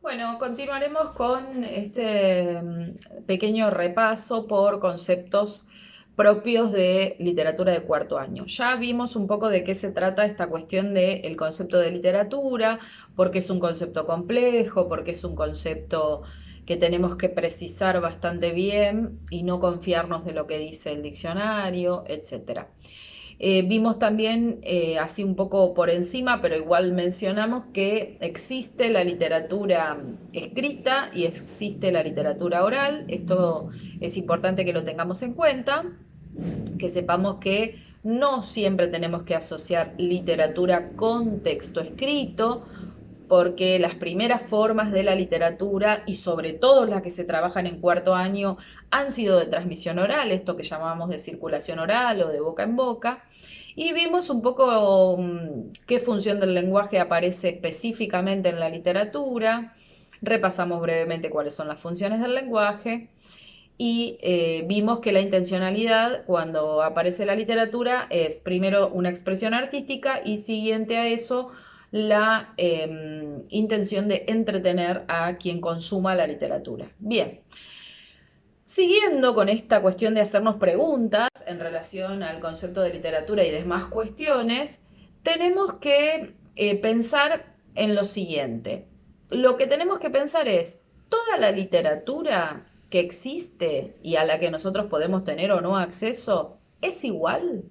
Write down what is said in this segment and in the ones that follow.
Bueno, continuaremos con este pequeño repaso por conceptos propios de literatura de cuarto año. Ya vimos un poco de qué se trata esta cuestión del concepto de literatura, porque es un concepto complejo, porque es un concepto que tenemos que precisar bastante bien y no confiarnos de lo que dice el diccionario, etcétera. Vimos también, así un poco por encima, pero igual mencionamos que existe la literatura escrita y existe la literatura oral. Esto es importante que lo tengamos en cuenta, que sepamos que no siempre tenemos que asociar literatura con texto escrito, porque las primeras formas de la literatura y sobre todo las que se trabajan en cuarto año han sido de transmisión oral, esto que llamamos de circulación oral o de boca en boca. Y vimos un poco qué función del lenguaje aparece específicamente en la literatura, repasamos brevemente cuáles son las funciones del lenguaje y vimos que la intencionalidad cuando aparece la literatura es primero una expresión artística y siguiente a eso la intención de entretener a quien consuma la literatura. Bien, siguiendo con esta cuestión de hacernos preguntas en relación al concepto de literatura y demás cuestiones, tenemos que pensar en lo siguiente. Lo que tenemos que pensar es, ¿toda la literatura que existe y a la que nosotros podemos tener o no acceso es igual?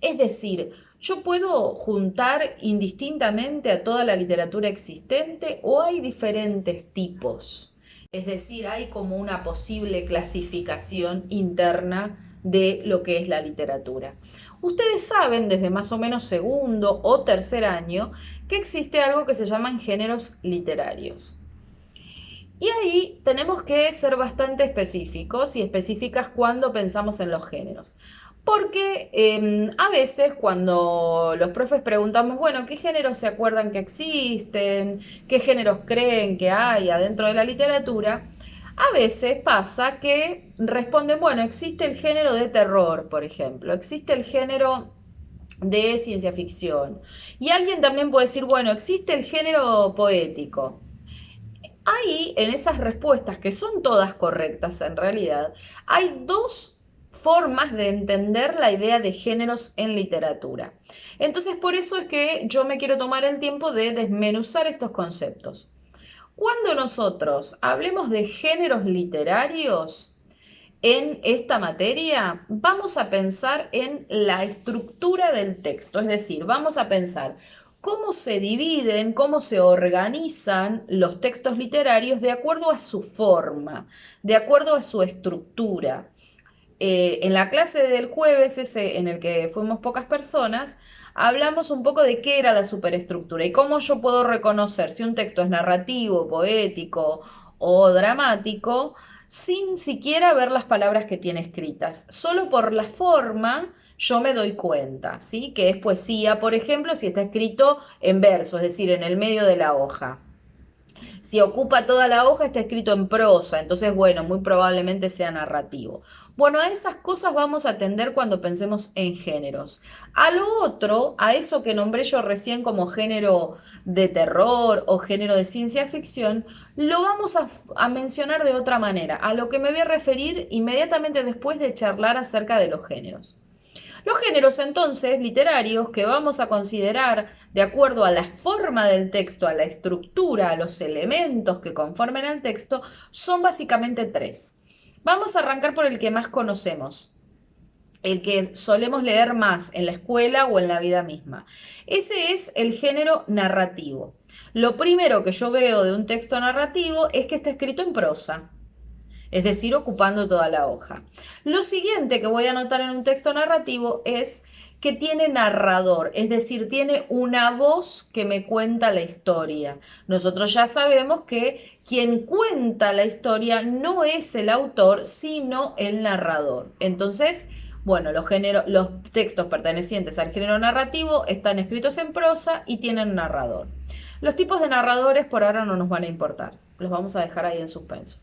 Es decir, ¿yo puedo juntar indistintamente a toda la literatura existente o hay diferentes tipos? Es decir, hay como una posible clasificación interna de lo que es la literatura. Ustedes saben desde más o menos segundo o tercer año que existe algo que se llaman géneros literarios. Y ahí tenemos que ser bastante específicos y específicas cuando pensamos en los géneros. Porque a veces cuando los profes preguntamos, bueno, ¿qué géneros se acuerdan que existen? ¿Qué géneros creen que hay adentro de la literatura? A veces pasa que responden, bueno, existe el género de terror, por ejemplo, existe el género de ciencia ficción. Y alguien también puede decir, bueno, existe el género poético. Ahí, en esas respuestas, que son todas correctas en realidad, hay dos formas de entender la idea de géneros en literatura. Entonces, por eso es que yo me quiero tomar el tiempo de desmenuzar estos conceptos. Cuando nosotros hablemos de géneros literarios, en esta materia vamos a pensar en la estructura del texto, es decir, vamos a pensar cómo se dividen, cómo se organizan los textos literarios de acuerdo a su forma, de acuerdo a su estructura. En la clase del jueves, ese en el que fuimos pocas personas, hablamos un poco de qué era la superestructura y cómo yo puedo reconocer si un texto es narrativo, poético o dramático sin siquiera ver las palabras que tiene escritas. Solo por la forma yo me doy cuenta, ¿sí? Que es poesía, por ejemplo, si está escrito en verso, es decir, en el medio de la hoja. Si ocupa toda la hoja, está escrito en prosa, entonces, bueno, muy probablemente sea narrativo. Bueno, a esas cosas vamos a atender cuando pensemos en géneros. A lo otro, a eso que nombré yo recién como género de terror o género de ciencia ficción, lo vamos a mencionar de otra manera, a lo que me voy a referir inmediatamente después de charlar acerca de los géneros. Los géneros entonces literarios que vamos a considerar de acuerdo a la forma del texto, a la estructura, a los elementos que conformen al texto, son básicamente tres. Vamos a arrancar por el que más conocemos, el que solemos leer más en la escuela o en la vida misma. Ese es el género narrativo. Lo primero que yo veo de un texto narrativo es que está escrito en prosa, es decir, ocupando toda la hoja. Lo siguiente que voy a anotar en un texto narrativo es que tiene narrador, es decir, tiene una voz que me cuenta la historia. Nosotros ya sabemos que quien cuenta la historia no es el autor, sino el narrador. Entonces, bueno, los textos pertenecientes al género narrativo están escritos en prosa y tienen narrador. Los tipos de narradores por ahora no nos van a importar, los vamos a dejar ahí en suspenso.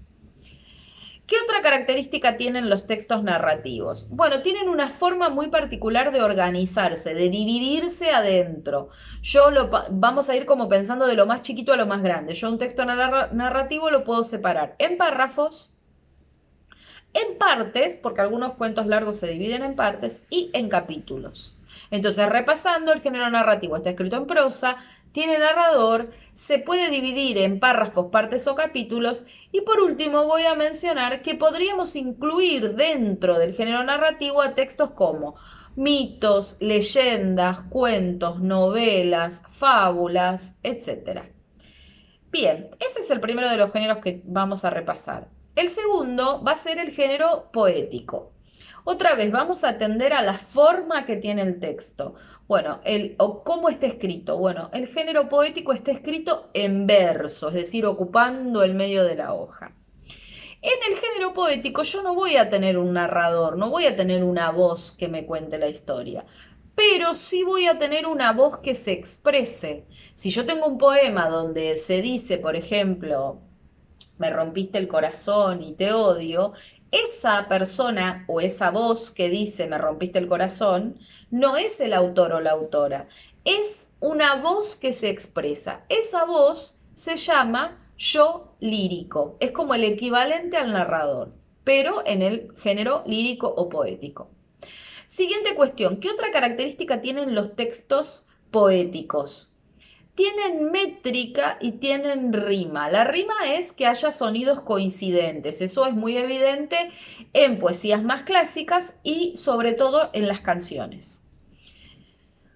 ¿Qué otra característica tienen los textos narrativos? Bueno, tienen una forma muy particular de organizarse, de dividirse adentro. Vamos a ir como pensando de lo más chiquito a lo más grande. Yo un texto narrativo lo puedo separar en párrafos, en partes, porque algunos cuentos largos se dividen en partes, y en capítulos. Entonces, repasando, el género narrativo está escrito en prosa, tiene narrador, se puede dividir en párrafos, partes o capítulos, y por último voy a mencionar que podríamos incluir dentro del género narrativo a textos como mitos, leyendas, cuentos, novelas, fábulas, etc. Bien, ese es el primero de los géneros que vamos a repasar. El segundo va a ser el género poético. Otra vez, vamos a atender a la forma que tiene el texto. Bueno, o cómo está escrito. Bueno, el género poético está escrito en verso, es decir, ocupando el medio de la hoja. En el género poético yo no voy a tener un narrador, no voy a tener una voz que me cuente la historia, pero sí voy a tener una voz que se exprese. Si yo tengo un poema donde se dice, por ejemplo, me rompiste el corazón y te odio, esa persona o esa voz que dice me rompiste el corazón no es el autor o la autora, es una voz que se expresa. Esa voz se llama yo lírico, es como el equivalente al narrador, pero en el género lírico o poético. Siguiente cuestión, ¿qué otra característica tienen los textos poéticos? Tienen métrica y tienen rima. La rima es que haya sonidos coincidentes. Eso es muy evidente en poesías más clásicas y sobre todo en las canciones.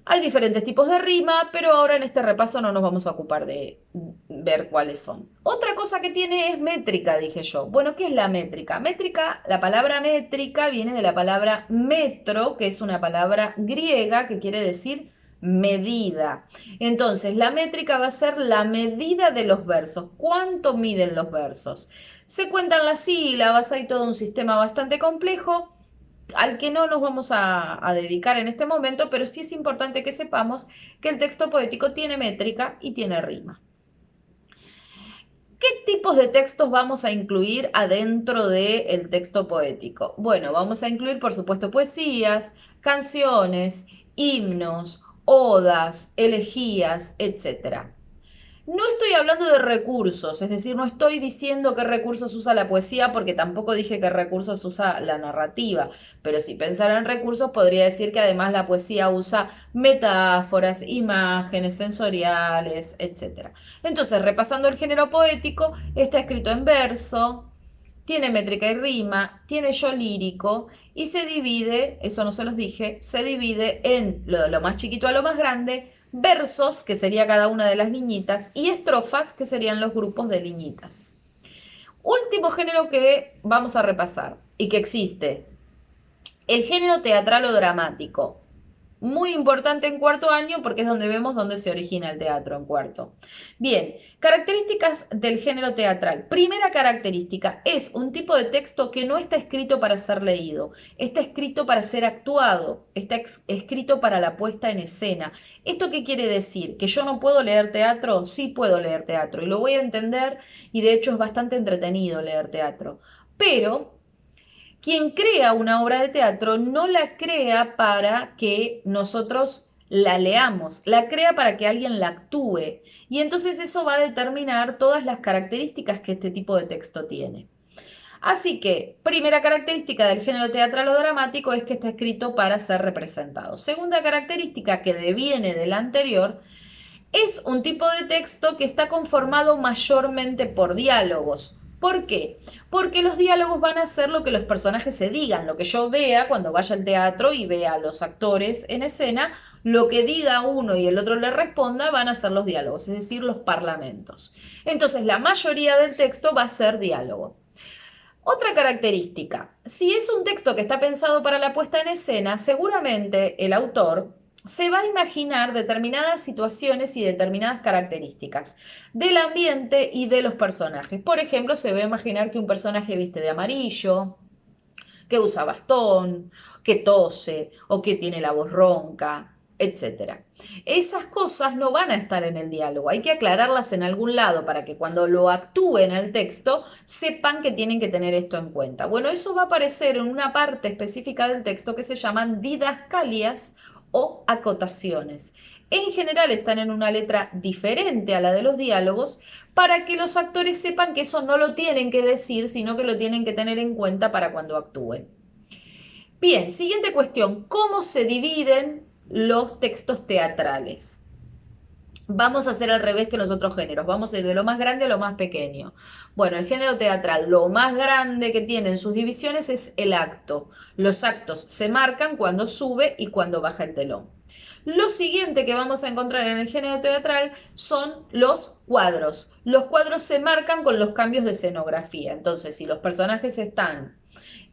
Hay diferentes tipos de rima, pero ahora en este repaso no nos vamos a ocupar de ver cuáles son. Otra cosa que tiene es métrica, dije yo. Bueno, ¿qué es la métrica? Métrica, la palabra métrica viene de la palabra metro, que es una palabra griega que quiere decir medida. Entonces, la métrica va a ser la medida de los versos. ¿Cuánto miden los versos? Se cuentan las sílabas, hay todo un sistema bastante complejo al que no nos vamos a dedicar en este momento, pero sí es importante que sepamos que el texto poético tiene métrica y tiene rima. ¿Qué tipos de textos vamos a incluir adentro del texto poético? Bueno, vamos a incluir, por supuesto, poesías, canciones, himnos, odas, elegías, etc. No estoy hablando de recursos, es decir, no estoy diciendo qué recursos usa la poesía porque tampoco dije qué recursos usa la narrativa, pero si pensara en recursos podría decir que además la poesía usa metáforas, imágenes sensoriales, etc. Entonces, repasando el género poético, está escrito en verso, tiene métrica y rima, tiene yo lírico y se divide, eso no se los dije, se divide en lo más chiquito a lo más grande, versos, que sería cada una de las liñitas, y estrofas, que serían los grupos de liñitas. Último género que vamos a repasar y que existe, el género teatral o dramático. Muy importante en cuarto año porque es donde vemos dónde se origina el teatro en cuarto. Bien, características del género teatral. Primera característica, es un tipo de texto que no está escrito para ser leído, está escrito para ser actuado, está escrito para la puesta en escena. ¿Esto qué quiere decir? ¿Que yo no puedo leer teatro? Sí puedo leer teatro y lo voy a entender y de hecho es bastante entretenido leer teatro. Pero quien crea una obra de teatro no la crea para que nosotros la leamos, la crea para que alguien la actúe. Y entonces eso va a determinar todas las características que este tipo de texto tiene. Así que, primera característica del género teatral o dramático es que está escrito para ser representado. Segunda característica que deviene de la anterior es un tipo de texto que está conformado mayormente por diálogos. ¿Por qué? Porque los diálogos van a ser lo que los personajes se digan, lo que yo vea cuando vaya al teatro y vea a los actores en escena, lo que diga uno y el otro le responda van a ser los diálogos, es decir, los parlamentos. Entonces, la mayoría del texto va a ser diálogo. Otra característica, si es un texto que está pensado para la puesta en escena, seguramente el autor se va a imaginar determinadas situaciones y determinadas características del ambiente y de los personajes. Por ejemplo, se va a imaginar que un personaje viste de amarillo, que usa bastón, que tose o que tiene la voz ronca. etcétera. Esas cosas no van a estar en el diálogo, hay que aclararlas en algún lado para que cuando lo actúen al texto sepan que tienen que tener esto en cuenta. Bueno, eso va a aparecer en una parte específica del texto que se llaman didascalias o acotaciones. En general están en una letra diferente a la de los diálogos para que los actores sepan que eso no lo tienen que decir, sino que lo tienen que tener en cuenta para cuando actúen. Bien, siguiente cuestión, ¿cómo se dividen los textos teatrales? Vamos a hacer al revés que los otros géneros, vamos a ir de lo más grande a lo más pequeño. Bueno, el género teatral, lo más grande que tiene en sus divisiones es el acto. Los actos se marcan cuando sube y cuando baja el telón. Lo siguiente que vamos a encontrar en el género teatral son los cuadros. Los cuadros se marcan con los cambios de escenografía. Entonces, si los personajes están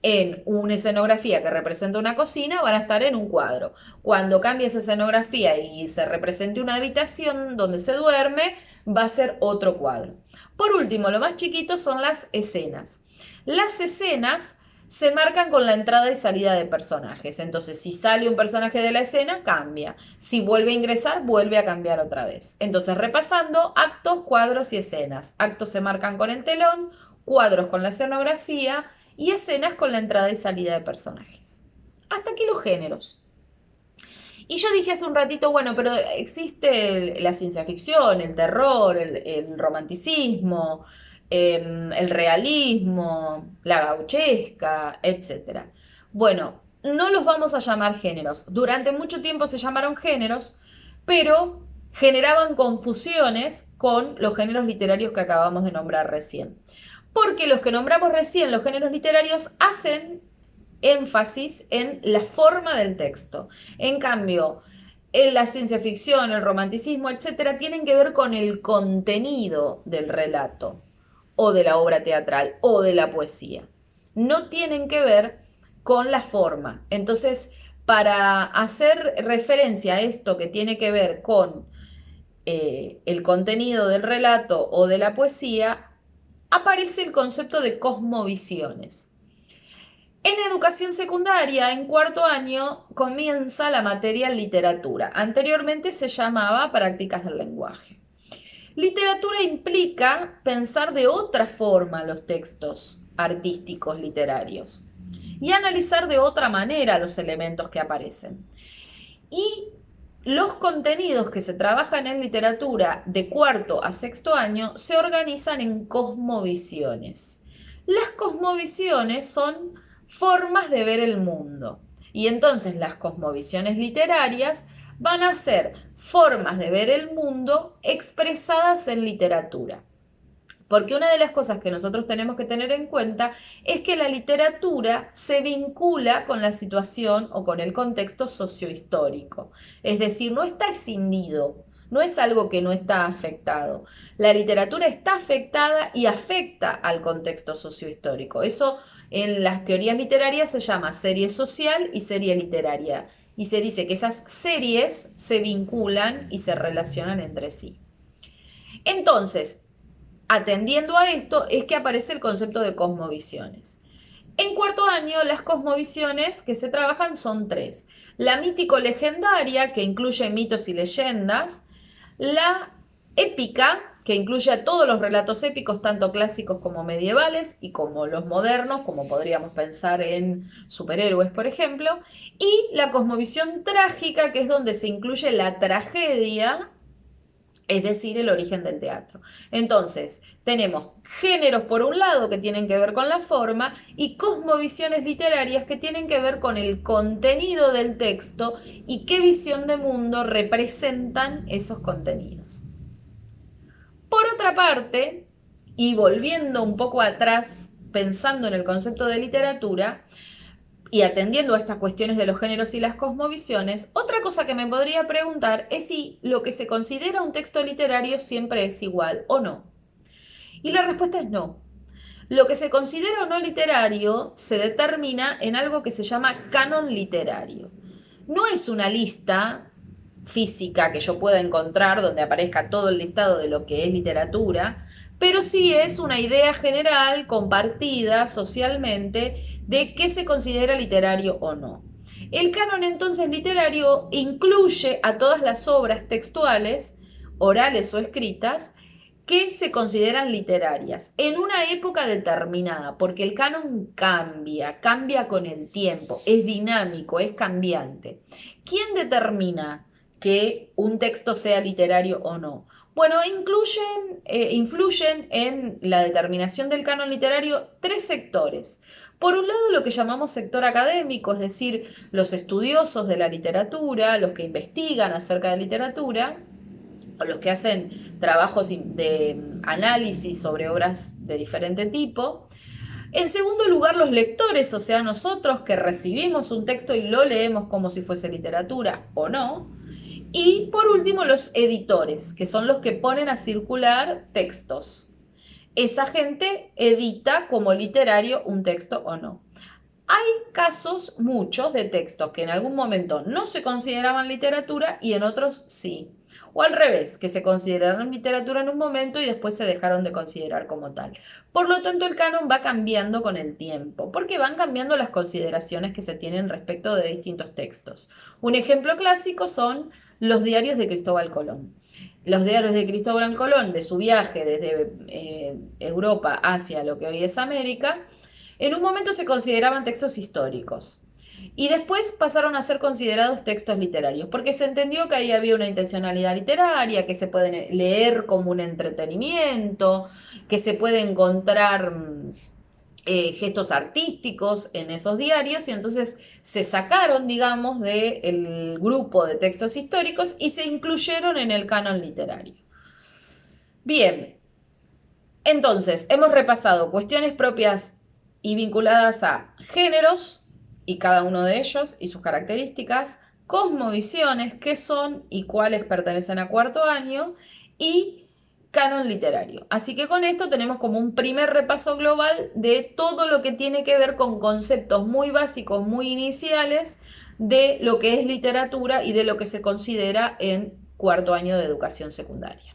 en una escenografía que representa una cocina, van a estar en un cuadro. Cuando cambie esa escenografía y se represente una habitación donde se duerme, va a ser otro cuadro. Por último, lo más chiquito son las escenas. Las escenas se marcan con la entrada y salida de personajes. Entonces, si sale un personaje de la escena, cambia. Si vuelve a ingresar, vuelve a cambiar otra vez. Entonces, repasando, actos, cuadros y escenas. Actos se marcan con el telón, cuadros con la escenografía y escenas con la entrada y salida de personajes. Hasta aquí los géneros. Y yo dije hace un ratito, bueno, pero existe la ciencia ficción, el terror, el romanticismo, el realismo, la gauchesca, etc. Bueno, no los vamos a llamar géneros. Durante mucho tiempo se llamaron géneros, pero generaban confusiones con los géneros literarios que acabamos de nombrar recién. Porque los que nombramos recién, los géneros literarios, hacen énfasis en la forma del texto. En cambio, en la ciencia ficción, el romanticismo, etcétera, tienen que ver con el contenido del relato o de la obra teatral o de la poesía. No tienen que ver con la forma. Entonces, para hacer referencia a esto que tiene que ver con el contenido del relato o de la poesía, aparece el concepto de cosmovisiones. En educación secundaria, en cuarto año, comienza la materia literatura. Anteriormente se llamaba prácticas del lenguaje. Literatura implica pensar de otra forma los textos artísticos literarios y analizar de otra manera los elementos que aparecen. Y los contenidos que se trabajan en literatura de cuarto a sexto año se organizan en cosmovisiones. Las cosmovisiones son formas de ver el mundo. Y entonces las cosmovisiones literarias van a ser formas de ver el mundo expresadas en literatura. Porque una de las cosas que nosotros tenemos que tener en cuenta es que la literatura se vincula con la situación o con el contexto sociohistórico. Es decir, no está escindido, no es algo que no está afectado. La literatura está afectada y afecta al contexto sociohistórico. Eso en las teorías literarias se llama serie social y serie literaria. Y se dice que esas series se vinculan y se relacionan entre sí. Entonces, atendiendo a esto es que aparece el concepto de cosmovisiones. En cuarto año, las cosmovisiones que se trabajan son tres. La mítico-legendaria, que incluye mitos y leyendas. La épica, que incluye a todos los relatos épicos, tanto clásicos como medievales, y como los modernos, como podríamos pensar en superhéroes, por ejemplo. Y la cosmovisión trágica, que es donde se incluye la tragedia, es decir, el origen del teatro. Entonces, tenemos géneros por un lado que tienen que ver con la forma y cosmovisiones literarias que tienen que ver con el contenido del texto y qué visión de mundo representan esos contenidos. Por otra parte, y volviendo un poco atrás, pensando en el concepto de literatura, y atendiendo a estas cuestiones de los géneros y las cosmovisiones, otra cosa que me podría preguntar es si lo que se considera un texto literario siempre es igual o no. Y la respuesta es no. Lo que se considera o no literario se determina en algo que se llama canon literario. No es una lista física que yo pueda encontrar donde aparezca todo el listado de lo que es literatura, pero sí es una idea general compartida socialmente de qué se considera literario o no. El canon entonces literario incluye a todas las obras textuales, orales o escritas, que se consideran literarias en una época determinada, porque el canon cambia con el tiempo, es dinámico, es cambiante. ¿Quién determina que un texto sea literario o no? Bueno, influyen en la determinación del canon literario tres sectores. Por un lado, lo que llamamos sector académico, es decir, los estudiosos de la literatura, los que investigan acerca de literatura, o los que hacen trabajos de análisis sobre obras de diferente tipo. En segundo lugar, los lectores, o sea, nosotros que recibimos un texto y lo leemos como si fuese literatura o no. Y por último, los editores, que son los que ponen a circular textos. Esa gente edita como literario un texto o no. Hay casos, muchos, de textos que en algún momento no se consideraban literatura y en otros sí. O al revés, que se consideraron literatura en un momento y después se dejaron de considerar como tal. Por lo tanto, el canon va cambiando con el tiempo, porque van cambiando las consideraciones que se tienen respecto de distintos textos. Un ejemplo clásico son los diarios de Cristóbal Colón. Los diarios de Cristóbal Colón, de su viaje desde Europa hacia lo que hoy es América, en un momento se consideraban textos históricos y después pasaron a ser considerados textos literarios, porque se entendió que ahí había una intencionalidad literaria, que se pueden leer como un entretenimiento, que se puede encontrar gestos artísticos en esos diarios y entonces se sacaron, digamos, del grupo de textos históricos y se incluyeron en el canon literario. Bien, entonces hemos repasado cuestiones propias y vinculadas a géneros y cada uno de ellos y sus características, cosmovisiones, qué son y cuáles pertenecen a cuarto año, y canon literario. Así que con esto tenemos como un primer repaso global de todo lo que tiene que ver con conceptos muy básicos, muy iniciales de lo que es literatura y de lo que se considera en cuarto año de educación secundaria.